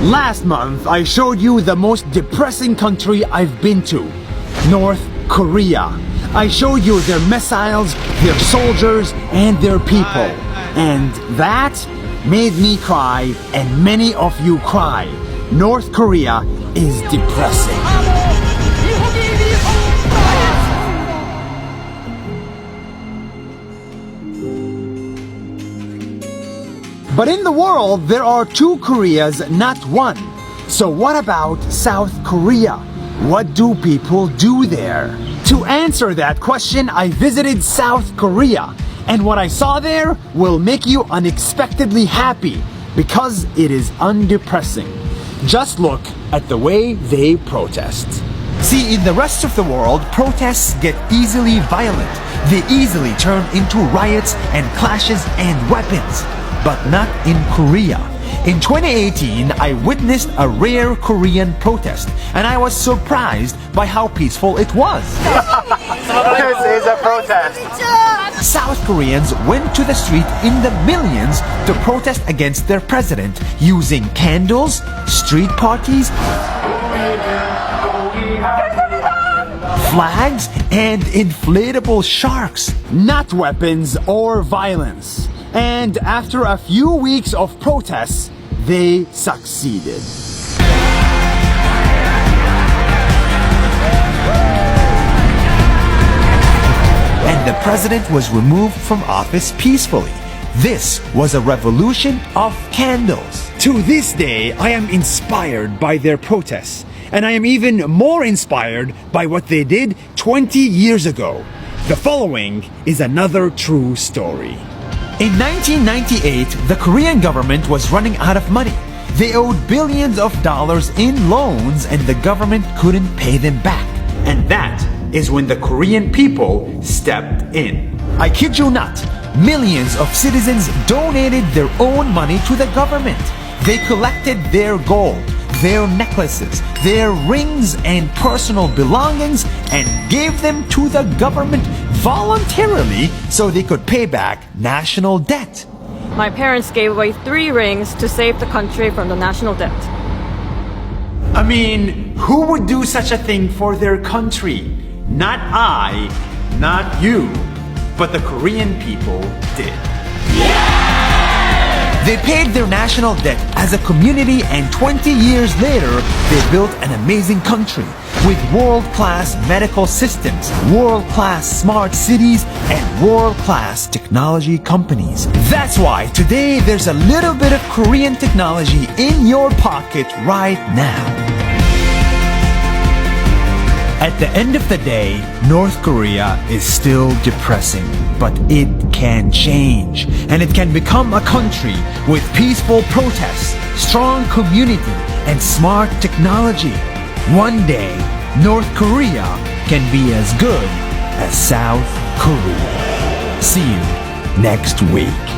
Last month, I showed you the most depressing country I've been to, North Korea. I showed you their missiles, their soldiers, and their people. And that made me cry, and many of you cry. North Korea is depressing. But in the world, there are two Koreas, not one. So what about South Korea? What do people do there? To answer that question, I visited South Korea. And what I saw there will make you unexpectedly happy because it is undepressing. Just look at the way they protest. See, in the rest of the world, protests get easily violent. They easily turn into riots and clashes and weapons. But not in Korea. In 2018, I witnessed a rare Korean protest, and I was surprised by how peaceful it was. This is a protest. South Koreans went to the street in the millions to protest against their president using candles, street parties, flags, and inflatable sharks. Not weapons or violence. And after a few weeks of protests, they succeeded. And the president was removed from office peacefully. This was a revolution of candles. To this day, I am inspired by their protests. And I am even more inspired by what they did 20 years ago. The following is another true story. In 1998, the Korean government was running out of money. They owed billions of dollars in loans and the government couldn't pay them back. And that is when the Korean people stepped in. I kid you not, millions of citizens donated their own money to the government. They collected their gold, their necklaces, their rings and personal belongings and gave them to the government voluntarily so they could pay back national debt. My parents gave away 3 rings to save the country from the national debt. I mean, who would do such a thing for their country? Not I, not you, but the Korean people did. They paid their national debt as a community, and 20 years later, they built an amazing country with world-class medical systems, world-class smart cities, and world-class technology companies. That's why today there's a little bit of Korean technology in your pocket right now. At the end of the day, North Korea is still depressing, but it can change, and it can become a country with peaceful protests, strong community, and smart technology. One day, North Korea can be as good as South Korea. See you next week.